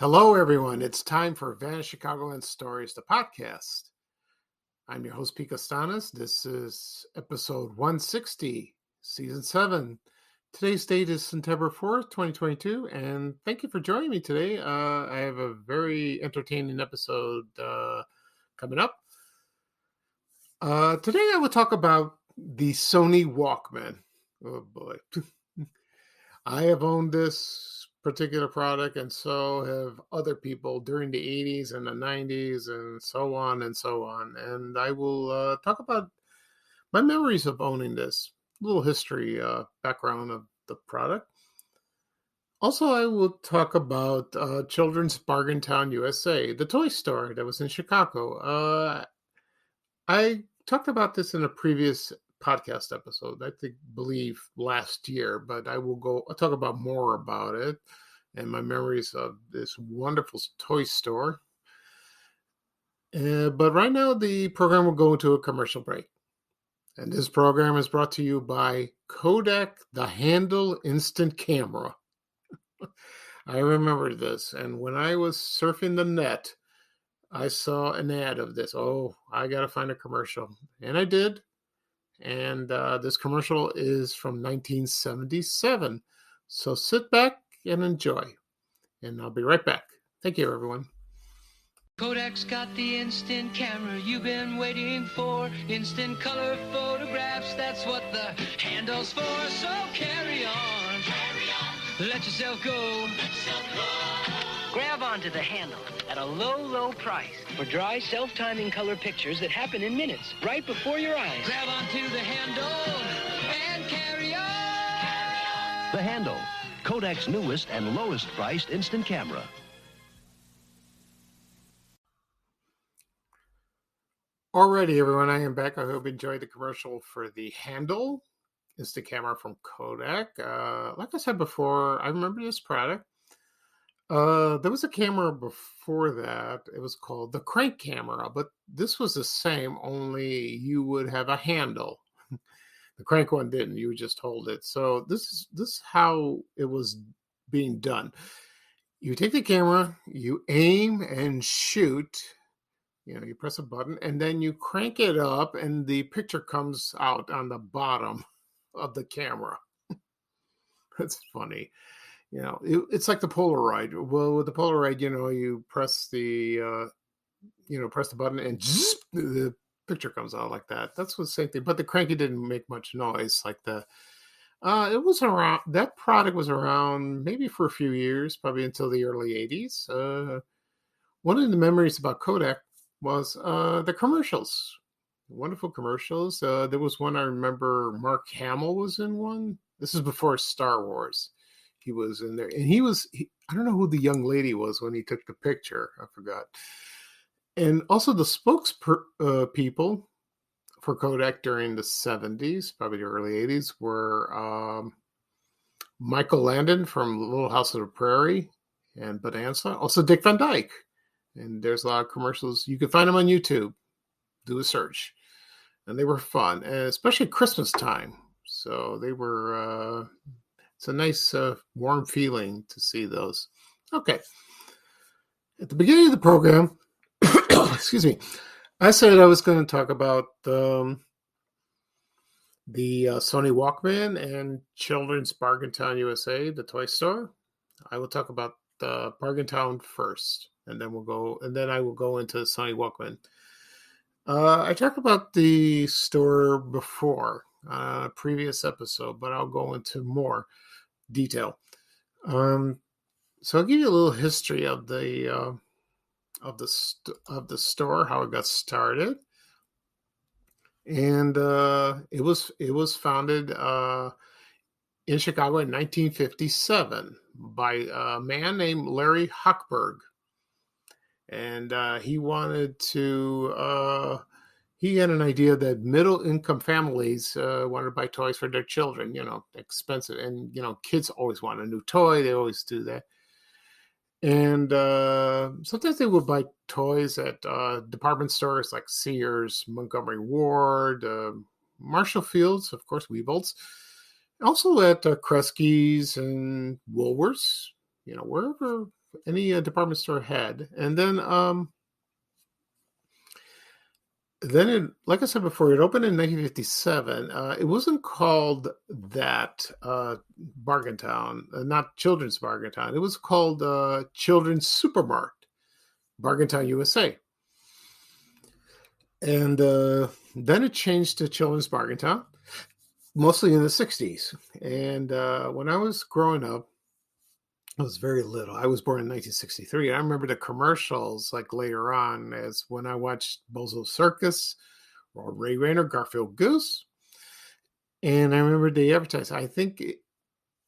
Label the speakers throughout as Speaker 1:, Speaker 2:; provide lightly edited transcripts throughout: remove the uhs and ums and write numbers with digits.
Speaker 1: Hello, everyone. It's time for Vanished Chicagoland Stories, the podcast. I'm your host, Pete Costanas. This is episode 160, season 7. Today's date is September 4th, 2022, and thank you for joining me today. I have a very entertaining episode coming up. Today I will talk about the Sony Walkman. Oh, boy. I have owned this particular product, and so have other people during the 80s and the 90s and so on and so on. And I will talk about my memories of owning this, a little history background of the product. Also, I will talk about Children's Bargain Town, USA, the toy store that was in Chicago. I talked about this in a previous podcast episode, believe last year, but I'll talk about more about it and my memories of this wonderful toy store. But right now, the program will go into a commercial break. And this program is brought to you by Kodak, the Handle Instant Camera. I remember this. And when I was surfing the net, I saw an ad of this. Oh, I got to find a commercial. And I did. And this commercial is from 1977. So sit back and enjoy. And I'll be right back. Thank you, everyone.
Speaker 2: Kodak's got the instant camera you've been waiting for. Instant color photographs, that's what the handle's for. So carry on. Carry on. Let yourself go. Let yourself go.
Speaker 3: Grab onto the handle at a low, low price for dry, self-timing color pictures that happen in minutes, right before your eyes.
Speaker 2: Grab onto the handle and carry on.
Speaker 4: The Handle, Kodak's newest and lowest priced instant camera.
Speaker 1: Alrighty, everyone, I am back. I hope you enjoyed the commercial for the Handle instant camera from Kodak. Like I said before, I remember this product. There was a camera before that. It was called the crank camera, but this was the same, only you would have a handle. The crank one didn't. You would just hold it. So this is how it was being done. You take the camera, you aim and shoot. You press a button, and then you crank it up, and the picture comes out on the bottom of the camera. That's funny. It's like the Polaroid. Well, with the Polaroid, you press the button and the picture comes out like that. That's the same thing. But the cranky didn't make much noise like the. It was around. That product was around maybe for a few years, probably until the early 80s. One of the memories about Kodak was the commercials. Wonderful commercials. There was one I remember. Mark Hamill was in one. This is before Star Wars. He was in there, and I don't know who the young lady was when he took the picture. I forgot. And also the spokespeople for Kodak during the 70s, probably the early 80s, were Michael Landon from Little House on the Prairie and Bonanza. Also Dick Van Dyke. And there's a lot of commercials. You can find them on YouTube. Do a search. And they were fun, and especially Christmas time. So they were... It's a nice, warm feeling to see those. Okay. At the beginning of the program, excuse me, I said I was going to talk about the Sony Walkman and Children's Bargain Town, USA, the toy store. I will talk about the Bargain Town first, and then I will go into Sony Walkman. I talked about the store before, previous episode, but I'll go into more detail. So I'll give you a little history of the store, how it got started, and it was founded in Chicago in 1957 by a man named Larry Hochberg, and he wanted to. He had an idea that middle-income families wanted to buy toys for their children, expensive. And, kids always want a new toy. They always do that. And sometimes they would buy toys at department stores like Sears, Montgomery Ward, Marshall Fields, of course, Weebles. Also at Kresge's and Woolworths, wherever any department store had. And then it, like I said before, it opened in 1957. It wasn't called that, Bargain Town, not Children's Bargain Town. It was called Children's Supermarket, Bargain Town, USA. And then it changed to Children's Bargain Town, mostly in the 60s. And when I was growing up, I was very little. I was born in 1963. I remember the commercials like later on, as when I watched Bozo Circus or Ray Rayner, Garfield Goose. And I remember the advertising.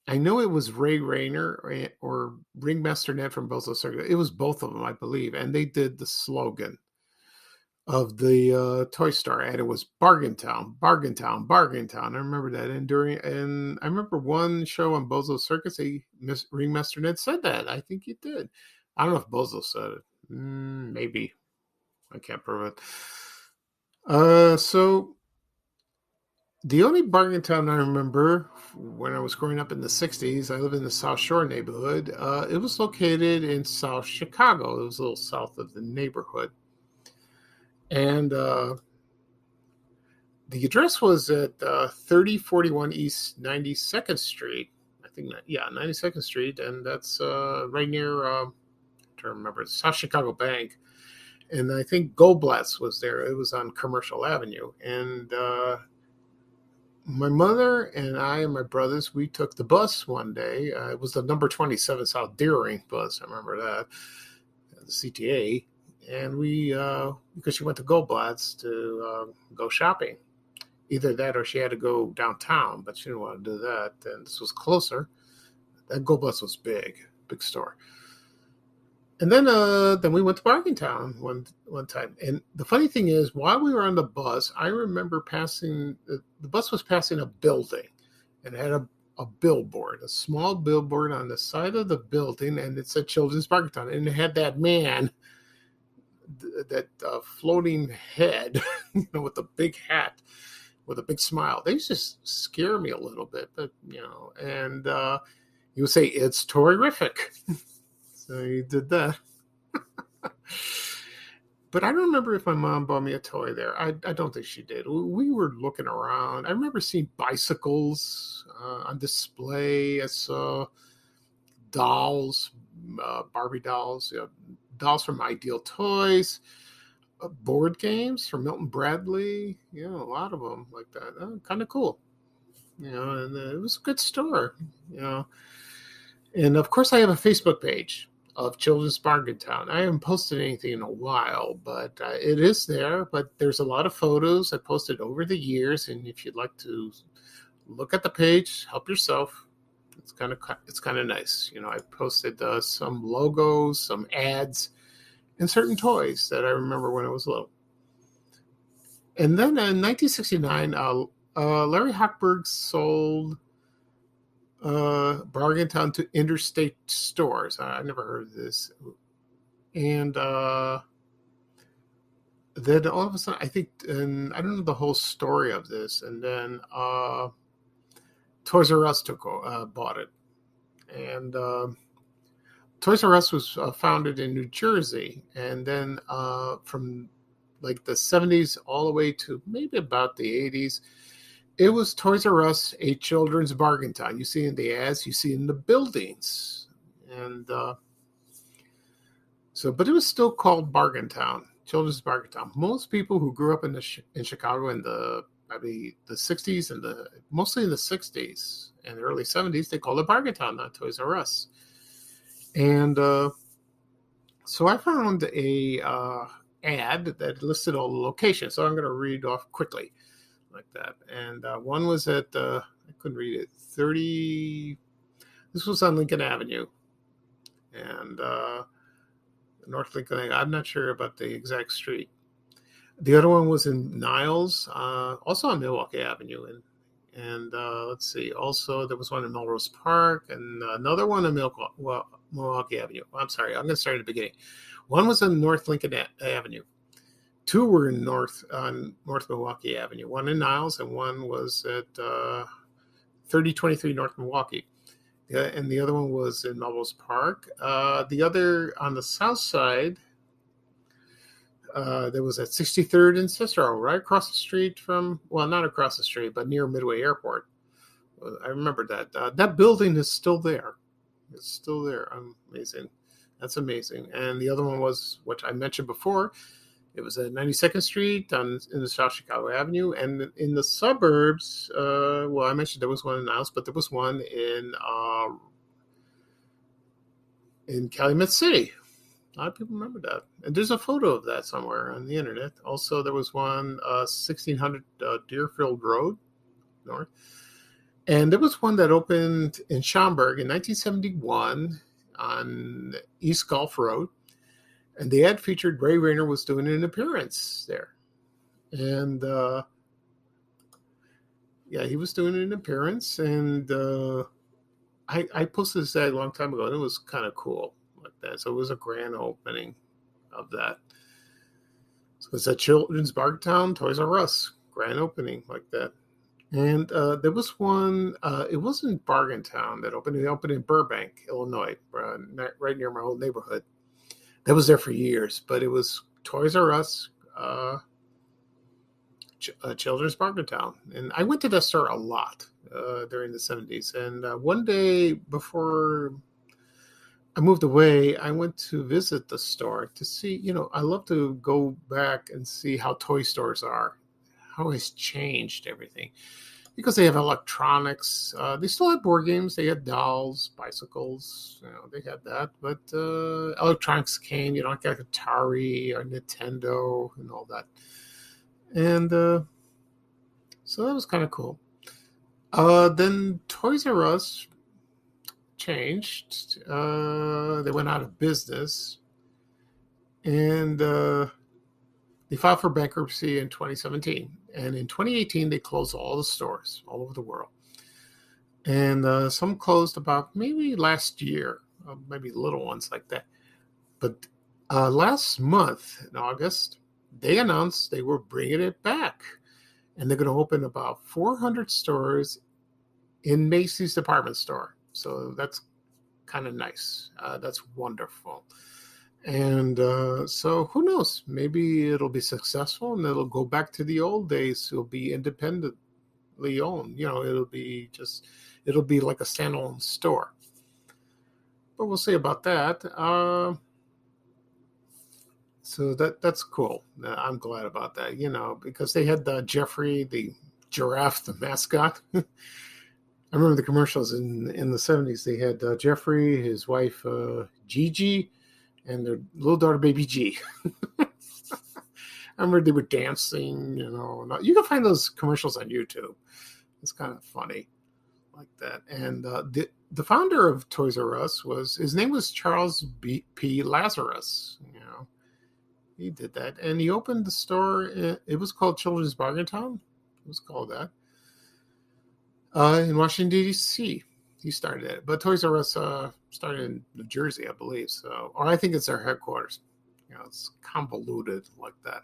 Speaker 1: I know it was Ray Rayner or Ringmaster Ned from Bozo Circus. It was both of them, I believe. And they did the slogan of the toy store, and it was Bargain Town, Bargain Town, Bargain Town. I remember that. And I remember one show on Bozo Circus, Ringmaster Ned said that. I think he did. I don't know if Bozo said it. Maybe. I can't prove it. So the only Bargain Town I remember when I was growing up in the 60s, I lived in the South Shore neighborhood. It was located in South Chicago. It was a little south of the neighborhood. And the address was at 3041 East 92nd Street. I think that, yeah, 92nd Street. And that's right near, I'm trying to remember, South Chicago Bank. And I think Goldblatt's was there. It was on Commercial Avenue. And my mother and I and my brothers, we took the bus one day. It was the number 27 South Deering bus. I remember that, the CTA. And we, because she went to Goldblatt's to go shopping. Either that or she had to go downtown, but she didn't want to do that. And this was closer. That Goldblatt's was big store. And then we went to Bargain Town one time. And the funny thing is, while we were on the bus, I remember passing, the bus was passing a building, and it had a billboard, a small billboard on the side of the building, and it said Children's Bargain Town. And it had that man, that floating head, with the big hat, with a big smile. They used to scare me a little bit, but and he would say, "It's terrific." So he did that. But I don't remember if my mom bought me a toy there. I don't think she did. We were looking around. I remember seeing bicycles on display. I saw dolls, Barbie dolls, dolls from Ideal Toys, board games from Milton Bradley. A lot of them like that. Kind of cool. And it was a good store. And of course, I have a Facebook page of Children's Bargain Town. I haven't posted anything in a while, but it is there. But there's a lot of photos I posted over the years, and if you'd like to look at the page, help yourself. It's kind of nice. I posted some logos, some ads, and certain toys that I remember when I was little. And then in 1969, Larry Hochberg sold Bargain Town to Interstate Stores. I never heard of this. And then all of a sudden, I think, and I don't know the whole story of this, and then Toys R Us bought it. And Toys R Us was founded in New Jersey, and then from like the 70s all the way to maybe about the 80s, it was Toys R Us, a Children's Bargain Town. You see in the ads, you see in the buildings. And but it was still called Bargain Town, Children's Bargain Town. Most people who grew up in Chicago in the 60s and mostly in the 60s and the early 70s, they called it Bargain Town, not Toys R Us. And so I found a ad that listed all the locations. So I'm going to read off quickly like that. And one was at, I couldn't read it, this was on Lincoln Avenue. And North Lincoln, I'm not sure about the exact street. The other one was in Niles, also on Milwaukee Avenue. And let's see, also there was one in Melrose Park and another one in Milwaukee Avenue. I'm sorry, I'm going to start at the beginning. One was in North Lincoln Avenue. Two were in North Milwaukee Avenue. One in Niles and one was at 3023 North Milwaukee. Yeah, and the other one was in Melrose Park. The other on the south side, there was at 63rd and Cicero, right across the street from, well, not across the street, but near Midway Airport. I remember that. That building is still there. It's still there. Amazing. That's amazing. And the other one was, which I mentioned before, it was at 92nd Street in the South Chicago Avenue. And in the suburbs, well, I mentioned there was one in the house, but there was one in Calumet City. A lot of people remember that. And there's a photo of that somewhere on the internet. Also, there was one 1600 Deerfield Road North. And there was one that opened in Schaumburg in 1971 on East Gulf Road. And the ad featured Ray Rayner was doing an appearance there. And yeah, he was doing an appearance. And I posted this ad a long time ago, and it was kind of cool like that. So it was a grand opening of that. So it's at Children's Bartown, Toys R Us, grand opening like that. And there was one, it wasn't Bargaintown that opened. It opened in Burbank, Illinois, right near my old neighborhood. That was there for years, but it was Toys R Us, Children's Bargaintown. And I went to that store a lot during the 70s. And one day before I moved away, I went to visit the store to see, I love to go back and see how toy stores are, how it's changed everything. Because they have electronics. They still have board games. They had dolls, bicycles. They had that. But electronics came, like Atari or Nintendo and all that. And so that was kind of cool. Then Toys R Us changed. They went out of business. And they filed for bankruptcy in 2017. And in 2018, they closed all the stores all over the world. And some closed about maybe last year, maybe little ones like that. But last month, in August, they announced they were bringing it back. And they're going to open about 400 stores in Macy's department store. So that's kind of nice. That's wonderful. And so who knows? Maybe it'll be successful and it'll go back to the old days. It'll be independently owned. It'll be like a standalone store. But we'll see about that. So that's cool. I'm glad about that, because they had Jeffrey, the giraffe, the mascot. I remember the commercials in the 70s. They had Jeffrey, his wife, Gigi, and their little daughter, baby G. I remember they were dancing, You can find those commercials on YouTube. It's kind of funny like that. And the founder of Toys R Us his name was Charles P. Lazarus. He did that. And he opened the store. It was called Children's Bargaintown. It was called that. In Washington, D.C. He started it. But Toys R Us started in New Jersey, I believe. Or I think it's their headquarters. It's convoluted like that.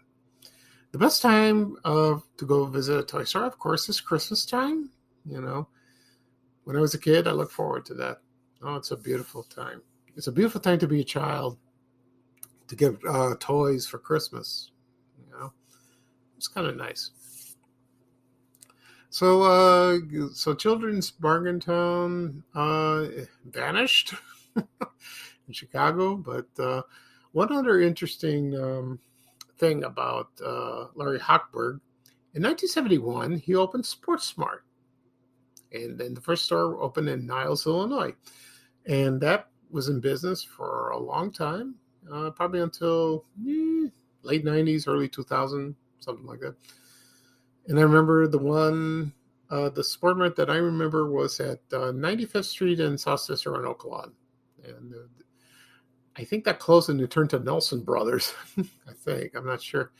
Speaker 1: The best time to go visit a toy store, of course, is Christmas time. When I was a kid, I looked forward to that. Oh, it's a beautiful time. It's a beautiful time to be a child, to get toys for Christmas. It's kind of nice. So Children's Bargaintown vanished in Chicago. But one other interesting thing about Larry Hochberg, in 1971, he opened Sports Smart. And then the first store opened in Niles, Illinois. And that was in business for a long time, probably until late 90s, early 2000, something like that. And I remember the Sport Mart that I remember was at 95th Street in South Cicero and Oak Lawn. And I think that closed and it turned to Nelson Brothers. I think. I'm not sure.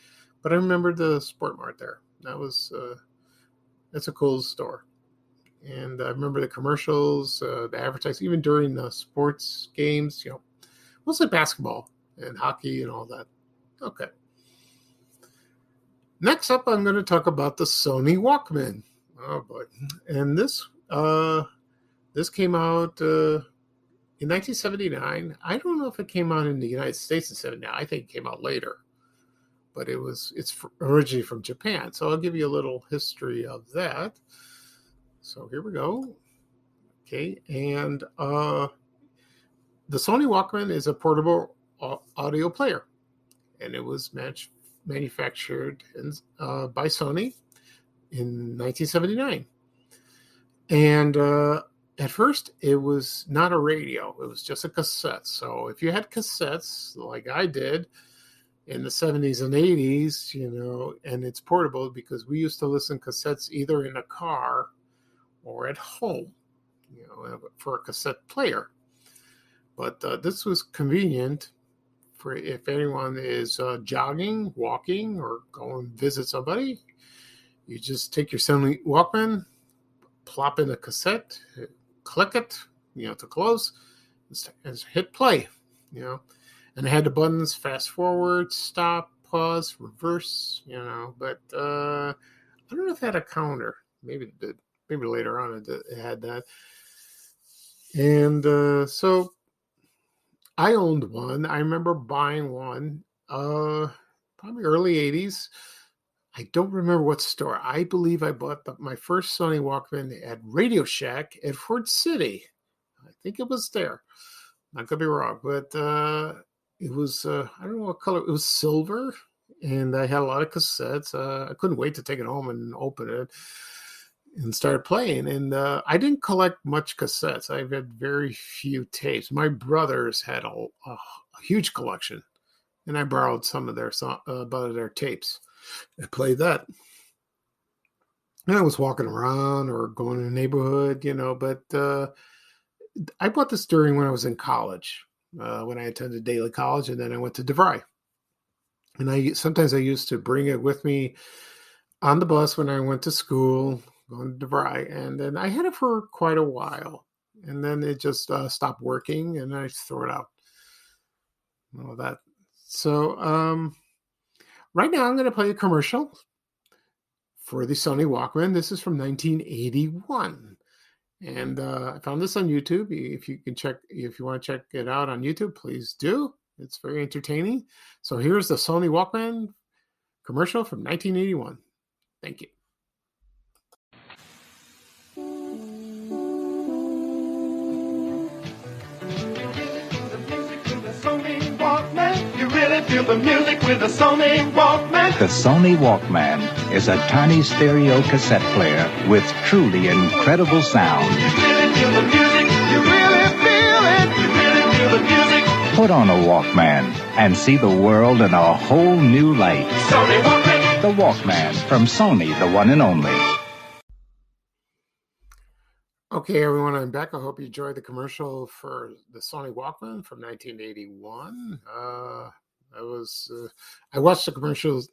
Speaker 1: But I remember the Sport Mart there. That's a cool store. And I remember the commercials, the advertising, even during the sports games, mostly basketball and hockey and all that. Okay. Next up, I'm going to talk about the Sony Walkman. Oh boy! And this This came out in 1979. I don't know if it came out in the United States in 79. I think it came out later, but it's originally from Japan. So I'll give you a little history of that. So here we go. Okay, and the Sony Walkman is a portable audio player, and it was manufactured by Sony in 1979. And at first, it was not a radio; it was just a cassette. So if you had cassettes like I did in the 70s and 80s, and it's portable because we used to listen cassettes either in a car or at home, for a cassette player. But this was convenient for if anyone is jogging, walking, or going to visit somebody. You just take your Sony Walkman, plop in a cassette, click it, to close, and hit play, And it had the buttons fast forward, stop, pause, reverse, But I don't know if it had a counter. Maybe it did. Maybe later on it had that. And so I owned one. I remember buying one, probably early 80s. I don't remember what store. I believe I bought my first Sony Walkman at Radio Shack at Ford City. I think it was there. I could be wrong, but it was, I don't know what color. It was silver, and I had a lot of cassettes. I couldn't wait to take it home and open it and start playing. And I didn't collect much cassettes. I've had very few tapes. My brothers had a huge collection, and I borrowed some of their tapes. I played that. And I was walking around or going in the neighborhood, but I bought this during when I was in college, when I attended Daily College, and then I went to DeVry. And sometimes I used to bring it with me on the bus when I went to school, going to DeVry. And then I had it for quite a while. And then it just stopped working, and I threw it out. All that. So right now I'm going to play a commercial for the Sony Walkman. This is from 1981. And I found this on YouTube. If you want to check it out on YouTube, please do. It's very entertaining. So here's the Sony Walkman commercial from 1981. Thank you.
Speaker 2: You really feel the music with the Sony Walkman.
Speaker 5: The Sony Walkman is a tiny stereo cassette player with truly incredible sound.
Speaker 2: You really feel the music. You really feel it. You really feel the music.
Speaker 5: Put on a Walkman and see the world in a whole new light.
Speaker 2: Sony Walkman.
Speaker 5: The Walkman from Sony, the one and only.
Speaker 1: Okay, everyone, I'm back. I hope you enjoyed the commercial for the Sony Walkman from 1981. I watched the commercials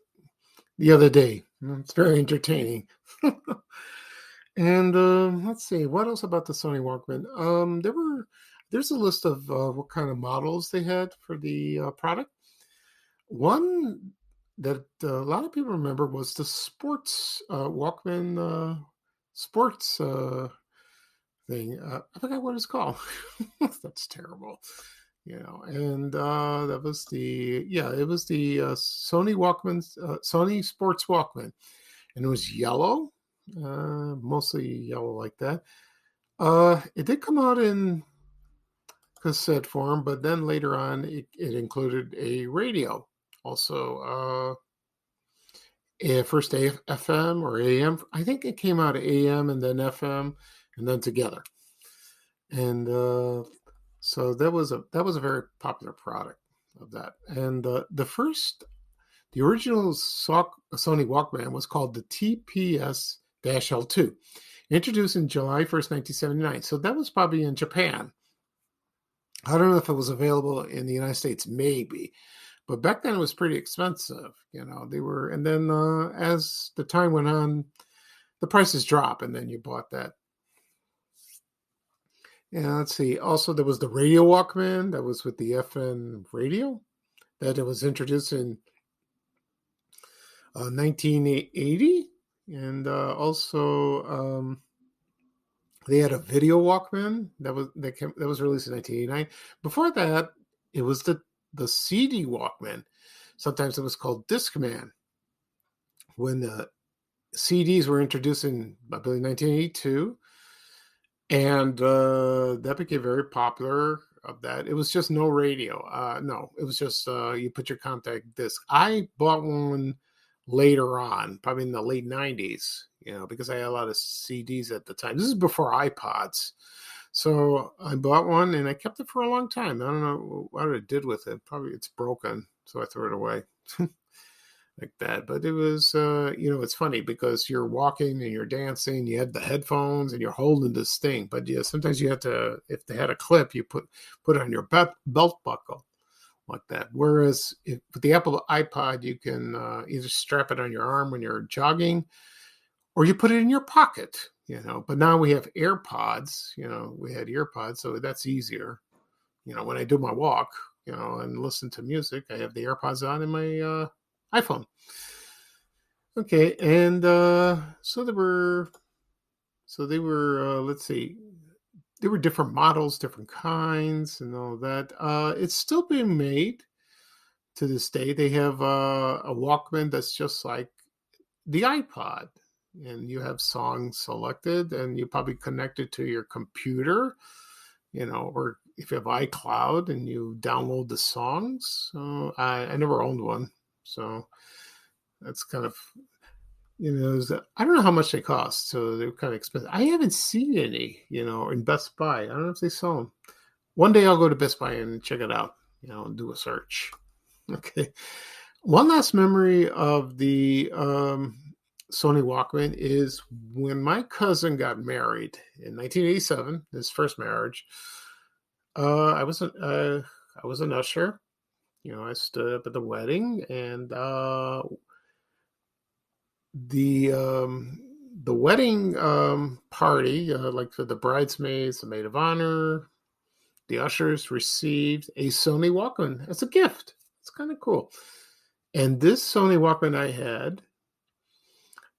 Speaker 1: the other day. It's very entertaining. And let's see, what else about the Sony Walkman? There's a list of what kind of models they had for the product. One that a lot of people remember was the sports Walkman sports thing. I forgot what it's called. That's terrible. And that was the Sony Walkman, Sony Sports Walkman, and it was yellow, mostly yellow like that. It did come out in cassette form, but then later on it included a radio. Also, first FM or AM. I think it came out AM and then FM and then together. And so that was a very popular product of that. And the original Sony Walkman was called the TPS-L2, introduced in July 1st, 1979. So that was probably in Japan. I don't know if it was available in the United States, maybe. But back then it was pretty expensive, they were, and then as the time went on, the prices dropped, and then you bought that. And let's see, also there was the radio Walkman that was with the FM radio that it was introduced in 1980. And also They had a video Walkman that was released in 1989. Before that, it was the CD Walkman. Sometimes it was called Discman. When the CDs were introduced in, I believe, 1982, and that became very popular. Of that, it was just no radio. No, it was just you put your compact disc. I bought one later on, probably in the late 90s, because I had a lot of CDs at the time. This is before iPods. So I bought one and I kept it for a long time. I don't know what I did with it. Probably it's broken, so I threw it away. Like that. But it was, it's funny because you're walking and you're dancing, you had the headphones and you're holding this thing. But yeah, sometimes you have to, if they had a clip, you put it on your belt buckle like that. Whereas with the Apple iPod, you can either strap it on your arm when you're jogging or you put it in your pocket, But now we have AirPods, we had earpods, so that's easier. When I do my walk, and listen to music, I have the AirPods on in my iPhone. Okay, and so they were let's see, there were different models, different kinds, and all that. It's still being made to this day. They have a Walkman that's just like the iPod, and you have songs selected, and you probably connect it to your computer, or if you have iCloud and you download the songs. So I never owned one, so that's kind of, I don't know how much they cost, so they're kind of expensive. I haven't seen any, in Best Buy. I don't know if they sell them. One day I'll go to Best Buy and check it out, and do a search. Okay. One last memory of the Sony Walkman is when my cousin got married in 1987, his first marriage. I was an usher. I stood up at the wedding, and the wedding party, like for the bridesmaids, the maid of honor, the ushers received a Sony Walkman as a gift. It's kind of cool. And this Sony Walkman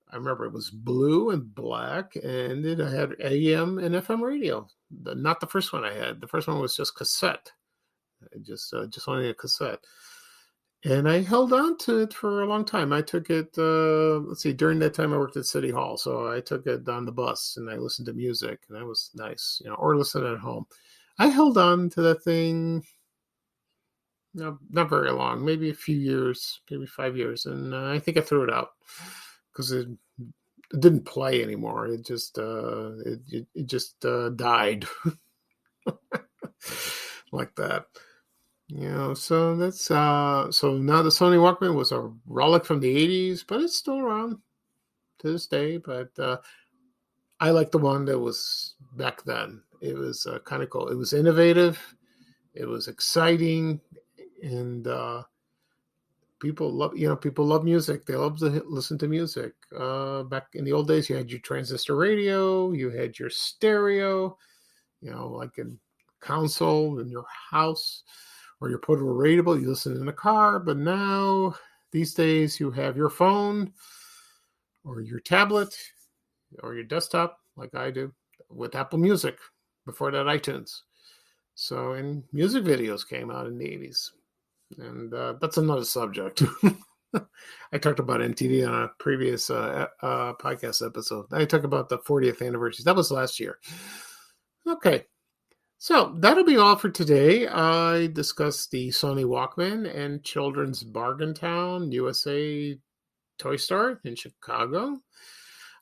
Speaker 1: I remember it was blue and black, and it had AM and FM radio. Not the first one I had. The first one was just cassette. I just only a cassette. And I held on to it for a long time. I took it, during that time I worked at City Hall. So I took it on the bus and I listened to music, and that was nice, or listen at home. I held on to that thing, not very long, maybe a few years, maybe 5 years. And I think I threw it out because it didn't play anymore. It just, died like that. So that's so now the Sony Walkman was a relic from the 80s, but it's still around to this day. But I like the one that was back then. It was kind of cool. It was innovative. It was exciting, and people love music. They love to listen to music. Back in the old days, you had your transistor radio, you had your stereo, like in console in your house, or your portable radio, you listen in the car. But now, these days, you have your phone or your tablet or your desktop, like I do, with Apple Music. Before that, iTunes. So, and music videos came out in the 80s. And that's another subject. I talked about MTV on a previous podcast episode. I talked about the 40th anniversary. That was last year. Okay. So that'll be all for today. I discussed the Sony Walkman and Children's Bargain Town USA toy store in Chicago.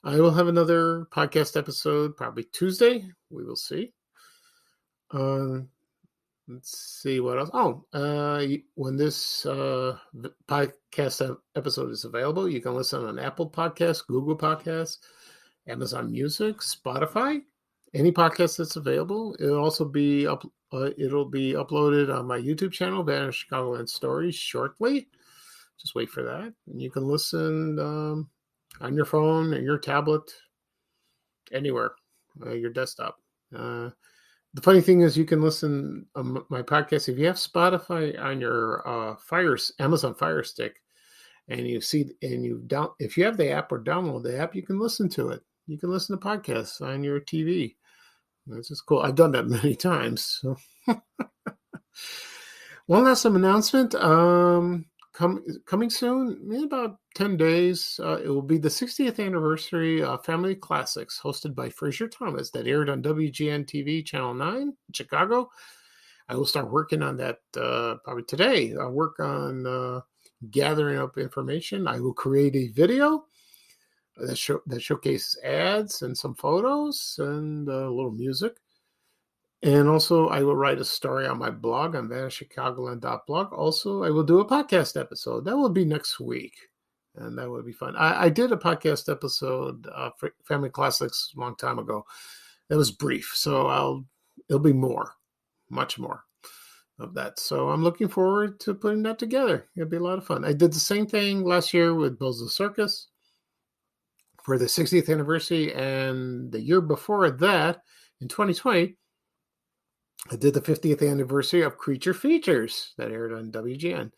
Speaker 1: I will have another podcast episode probably Tuesday. We will see. Let's see what else. When this podcast episode is available, you can listen on Apple Podcasts, Google Podcasts, Amazon Music, Spotify. Any podcast that's available. It'll also be it'll be uploaded on my YouTube channel, Banner Chicagoland Stories, shortly. Just wait for that. And you can listen on your phone or your tablet, anywhere, your desktop. The funny thing is, you can listen my podcast if you have Spotify on your Amazon Fire Stick, and if you have the app or download the app, you can listen to it. You can listen to podcasts on your TV. That's just cool. I've done that many times. So. One last announcement. Coming soon, in about 10 days, it will be the 60th anniversary Family Classics, hosted by Fraser Thomas, that aired on WGN TV Channel 9 in Chicago. I will start working on that probably today. I'll work on gathering up information. I will create a video that showcases ads and some photos and a little music. And also, I will write a story on my blog on vanishchicagoland.blog. Also, I will do a podcast episode. That will be next week, and that would be fun. I did a podcast episode for Family Classics a long time ago. That was brief, so it'll be much more of that. So I'm looking forward to putting that together. It'll be a lot of fun. I did the same thing last year with Bills of Circus for the 60th anniversary, and the year before that, in 2020, I did the 50th anniversary of Creature Features that aired on WGN.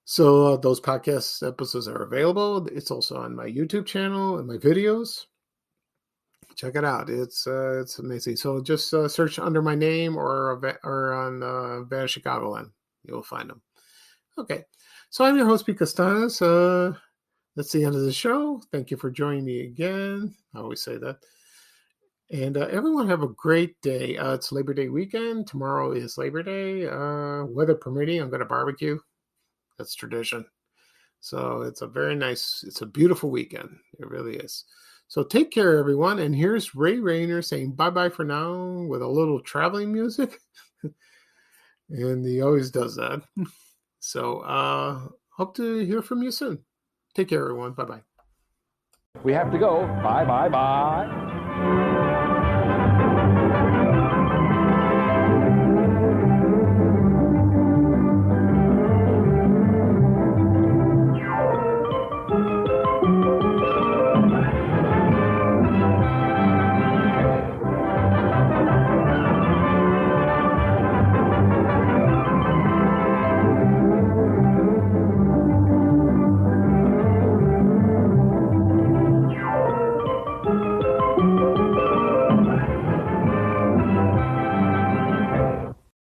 Speaker 1: So those podcast episodes are available. It's also on my YouTube channel and my videos. Check it out. It's amazing. So just search under my name or on Vanish Chicagoland. You'll find them. Okay. So I'm your host, Pete Castanes. That's the end of the show. Thank you for joining me again. I always say that. And everyone have a great day. It's Labor Day weekend. Tomorrow is Labor Day. Weather permitting, I'm going to barbecue. That's tradition. So it's a beautiful weekend. It really is. So take care, everyone. And here's Ray Rayner saying bye-bye for now with a little traveling music. And he always does that. So hope to hear from you soon. Take care, everyone. Bye-bye.
Speaker 6: We have to go. Bye, bye, bye.